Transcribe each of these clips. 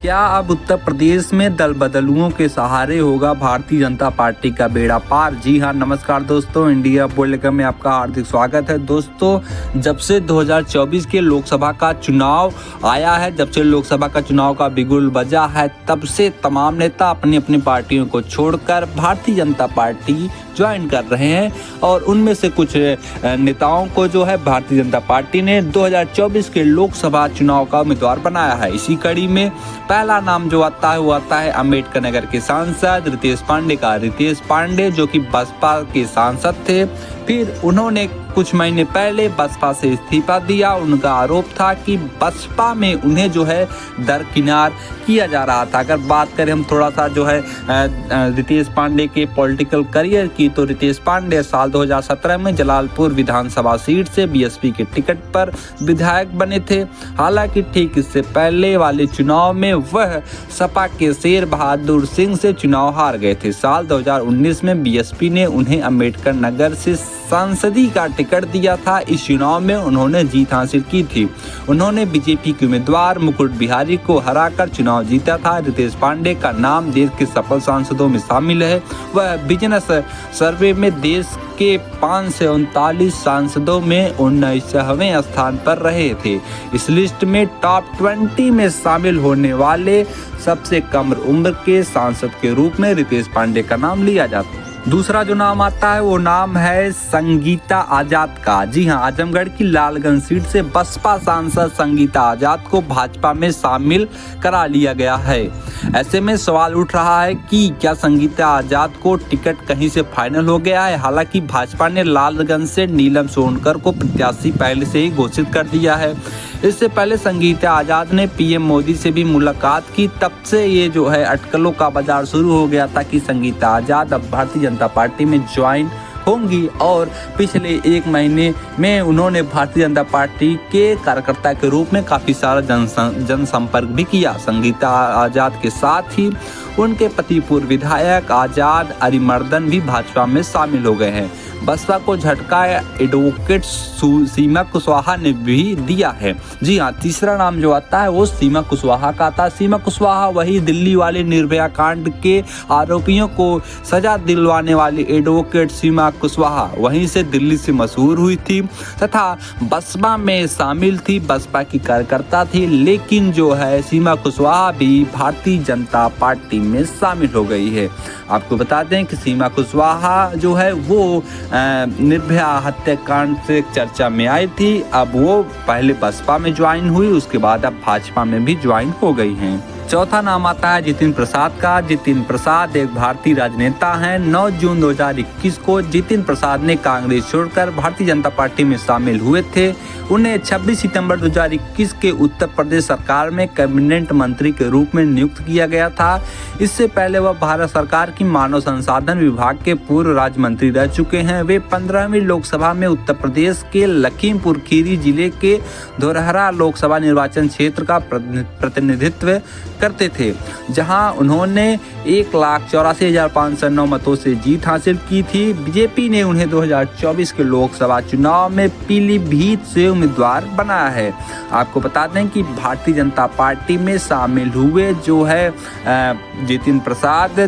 क्या अब उत्तर प्रदेश में दल बदलुओं के सहारे होगा भारतीय जनता पार्टी का बेड़ा पार? जी हाँ, नमस्कार दोस्तों, इंडिया बुलेटिन में आपका हार्दिक स्वागत है। दोस्तों, जब से 2024 के लोकसभा का चुनाव आया है, जब से लोकसभा का चुनाव का बिगुल बजा है, तब से तमाम नेता अपनी अपनी पार्टियों को छोड़कर भारतीय जनता पार्टी ज्वाइन कर रहे हैं और उनमें से कुछ नेताओं को जो है भारतीय जनता पार्टी ने 2024 के लोकसभा चुनाव का उम्मीदवार बनाया है। इसी कड़ी में पहला नाम जो आता है वो आता है अम्बेडकर नगर के सांसद रितेश पांडे का। रितेश पांडे जो कि बसपा के सांसद थे, फिर उन्होंने कुछ महीने पहले बसपा से इस्तीफा दिया। उनका आरोप था कि बसपा में उन्हें जो है दरकिनार किया जा रहा था। अगर बात करें हम थोड़ा सा जो है रितेश पांडे के पॉलिटिकल करियर की, तो रितेश पांडे साल 2017 में जलालपुर विधानसभा सीट से बीएसपी के टिकट पर विधायक बने थे। हालांकि ठीक इससे पहले वाले चुनाव में वह सपा के शेर बहादुर सिंह से चुनाव हार गए थे। साल 2019 में बीएसपी ने उन्हें अम्बेडकर नगर से सांसदी का टिकट दिया था। इस चुनाव में उन्होंने जीत हासिल की थी। उन्होंने बीजेपी के उम्मीदवार मुकुट बिहारी को हराकर चुनाव जीता था। रितेश पांडे का नाम देश के सफल सांसदों में शामिल है। वह बिजनेस सर्वे में देश के 539 सांसदों में 19वें स्थान पर रहे थे। इस लिस्ट में टॉप 20 में शामिल होने वाले सबसे कम उम्र के सांसद के रूप में रितेश पांडे का नाम लिया जाता है। दूसरा जो नाम आता है वो नाम है संगीता आजाद का। जी हाँ, आजमगढ़ की लालगंज सीट से बसपा सांसद संगीता आजाद को भाजपा में शामिल करा लिया गया है। ऐसे में सवाल उठ रहा है कि क्या संगीता आजाद को टिकट कहीं से फाइनल हो गया है? हालांकि भाजपा ने लालगंज से नीलम सोनकर को प्रत्याशी पहले से ही घोषित कर दिया है। इससे पहले संगीता आजाद ने पीएम मोदी से भी मुलाकात की, तब से ये जो है अटकलों का बाजार शुरू हो गया था कि संगीता आजाद अब भारतीय जनता पार्टी में ज्वाइन होंगी। और पिछले एक महीने में उन्होंने भारतीय जनता पार्टी के कार्यकर्ता के रूप में काफ़ी सारा जनसंपर्क भी किया। संगीता आजाद के साथ ही उनके पति पूर्व विधायक आजाद अरिमर्दन भी भाजपा में शामिल हो गए हैं। बसपा को झटका एडवोकेट सीमा कुशवाहा ने भी दिया है। जी हाँ, तीसरा नाम जो आता है वो सीमा कुशवाहा का आता है। सीमा कुशवाहा वही दिल्ली वाले निर्भया कांड के आरोपियों को सजा दिलवाने वाली एडवोकेट सीमा कुशवाहा वहीं से दिल्ली से मशहूर हुई थी तथा बसपा में शामिल थी, बसपा की कार्यकर्ता थी। लेकिन जो है सीमा कुशवाहा भी भारतीय जनता पार्टी में शामिल हो गई है। आपको बता दें कि सीमा कुशवाहा जो है वो निर्भया हत्याकांड से चर्चा में आई थी। अब वो पहले बसपा में ज्वाइन हुई, उसके बाद अब भाजपा में भी ज्वाइन हो गई हैं। चौथा नाम आता है जितिन प्रसाद का। जितिन प्रसाद एक भारतीय राजनेता हैं। 9 जून 2021 को जितिन प्रसाद ने कांग्रेस छोड़कर भारतीय जनता पार्टी में शामिल हुए थे। उन्हें 26 सितंबर 2021 के उत्तर प्रदेश सरकार में कैबिनेट मंत्री के रूप में नियुक्त किया गया था। इससे पहले वह भारत सरकार की मानव संसाधन विभाग के पूर्व राज्य मंत्री रह चुके हैं। वे 15वीं लोकसभा में उत्तर प्रदेश के लखीमपुर खीरी जिले के धोरहरा लोकसभा निर्वाचन क्षेत्र का प्रतिनिधित्व करते थे, जहां उन्होंने 1,84,509 मतों से जीत हासिल की थी। बीजेपी ने उन्हें 2024 के लोकसभा चुनाव में पीलीभीत से उम्मीदवार बनाया है। आपको बता दें कि भारतीय जनता पार्टी में शामिल हुए जो है जितिन प्रसाद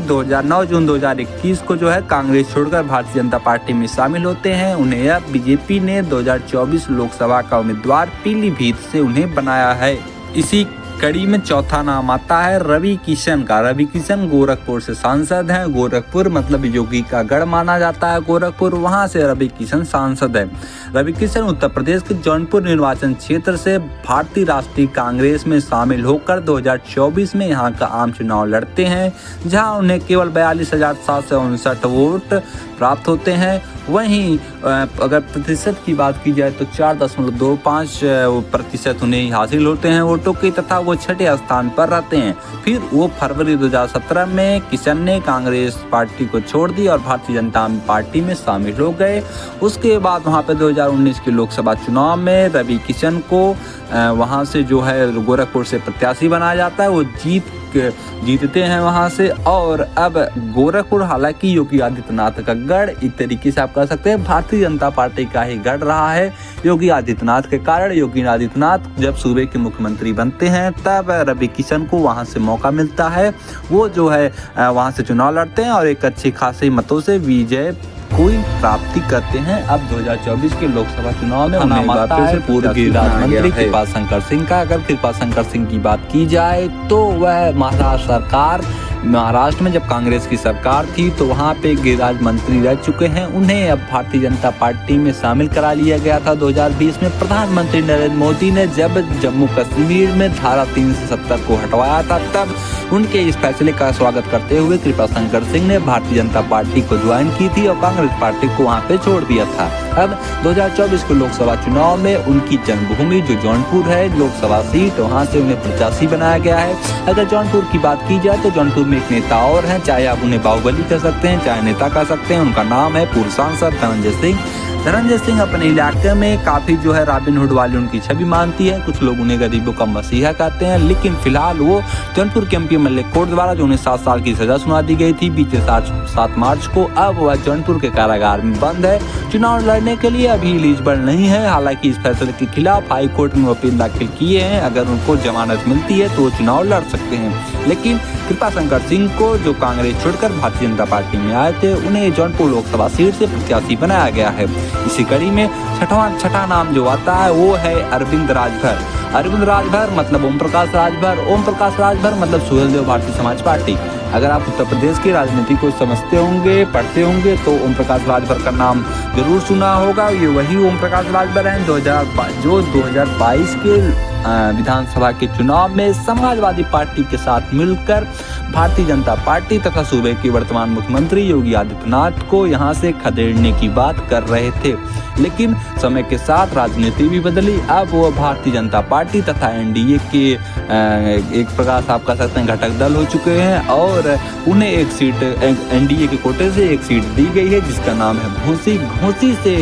9 जून 2021 को जो है कांग्रेस छोड़कर भारतीय जनता पार्टी में शामिल होते हैं। उन्हें अब बीजेपी ने 2024 लोकसभा का उम्मीदवार पीलीभीत से उन्हें बनाया है। इसी कड़ी में चौथा नाम आता है रवि किशन का। रवि किशन गोरखपुर से सांसद हैं। गोरखपुर मतलब योगी का गढ़ माना जाता है गोरखपुर, वहां से रवि किशन सांसद है। रवि किशन उत्तर प्रदेश के जौनपुर निर्वाचन क्षेत्र से भारतीय राष्ट्रीय कांग्रेस में शामिल होकर 2024 में यहां का आम चुनाव लड़ते हैं, जहां उन्हें केवल 42,759 वोट प्राप्त होते हैं। वहीं अगर प्रतिशत की बात की जाए तो 4.25% उन्हें हासिल होते हैं वोटों की तथा वो 6ठे स्थान पर रहते हैं। फिर वो फरवरी 2017 में किशन ने कांग्रेस पार्टी को छोड़ दी और भारतीय जनता पार्टी में शामिल हो गए। उसके बाद वहां पे 2019 के लोकसभा चुनाव में रवि किशन को वहां से जो है गोरखपुर से प्रत्याशी बनाया जाता है। वो जीत जीतते हैं वहां से। और अब गोरखपुर हालांकि योगी आदित्यनाथ का गढ़ एक तरीके से आप कह सकते हैं भारतीय जनता पार्टी का ही गढ़ रहा है। योगी आदित्यनाथ के कारण योगी आदित्यनाथ जब सूबे के मुख्यमंत्री बनते हैं तब रवि किशन को वहां से मौका मिलता है, वो जो है वहां से चुनाव लड़ते हैं और एक अच्छी खासी मतों से विजय कोई प्राप्ति करते हैं। अब 2024 के लोकसभा चुनाव में उन्हें वापस से पूर्व गिरिराज मंत्री कृपाशंकर सिंह का, अगर कृपाशंकर सिंह की बात की जाए तो वह महाराष्ट्र में जब कांग्रेस की सरकार थी तो वहां पे गिरिराज मंत्री रह चुके हैं। उन्हें अब भारतीय जनता पार्टी में शामिल करा लिया गया था 2020 में। प्रधानमंत्री नरेंद्र मोदी ने जब जम्मू कश्मीर में धारा 370 को हटवाया था तब उनके इस फैसले का स्वागत करते हुए कृपाशंकर सिंह ने भारतीय जनता पार्टी को ज्वाइन की थी और कांग्रेस पार्टी को वहां पे छोड़ दिया था। अब 2024 के लोकसभा चुनाव में उनकी जन्मभूमि जो जौनपुर है लोकसभा सीट, वहां से उन्हें प्रत्याशी बनाया गया है। अगर जौनपुर की बात की जाए तो जौनपुर में एक नेता और हैं, चाहे आप उन्हें बाहुबली कह सकते हैं चाहे नेता कह सकते हैं, उनका नाम है पूर्व सांसद धनंजय सिंह। धनंजय सिंह अपने इलाके में काफी जो है रॉबिनहुड वाली उनकी छवि मानती है, कुछ लोग उन्हें गरीबों का मसीहा कहते हैं। लेकिन फिलहाल वो जौनपुर के एमपी एमएलए कोर्ट द्वारा जो उन्हें 7 साल की सजा सुना दी गई थी बीते 7 मार्च को, अब वह जौनपुर के कारागार में बंद है। चुनाव लड़ने के लिए अभी एलिजिबल नहीं है। हालांकि इस फैसले के खिलाफ हाई कोर्ट में अपील दाखिल किए हैं, अगर उनको जमानत मिलती है तो वो चुनाव लड़ सकते हैं। लेकिन कृपाशंकर सिंह को जो कांग्रेस छोड़कर भारतीय जनता पार्टी में आए थे उन्हें जौनपुर लोकसभा सीट से प्रत्याशी बनाया गया है। इसी कड़ी में छठा नाम जो आता है वो है अरविंद राजभर। अरविंद राजभर मतलब ओम प्रकाश राजभर, ओम प्रकाश राजभर मतलब सुहेलदेव भारतीय समाज पार्टी। अगर आप उत्तर प्रदेश की राजनीति को समझते होंगे पढ़ते होंगे तो ओम प्रकाश राजभर का नाम जरूर सुना होगा। ये वही ओम प्रकाश राजभर हैं जो 2022 के विधानसभा के चुनाव में समाजवादी पार्टी के साथ मिलकर भारतीय जनता पार्टी तथा सूबे के वर्तमान मुख्यमंत्री योगी आदित्यनाथ को यहां से खदेड़ने की बात कर रहे थे। लेकिन समय के साथ राजनीति भी बदली, अब वो भारतीय जनता पार्टी तथा एनडीए के एक प्रकार से आप कह सकते हैं घटक दल हो चुके हैं और उन्हें एक सीट एनडीए के कोटे से एक सीट दी गई है जिसका नाम है घोसी। घोसी से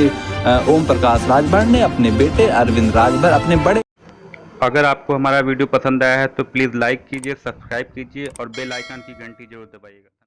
ओम प्रकाश राजभर ने अपने बेटे अरविंद राजभर अपने बड़े। अगर आपको हमारा वीडियो पसंद आया है तो प्लीज़ लाइक कीजिए, सब्सक्राइब कीजिए और बेल आइकन की घंटी जरूर दबाइएगा।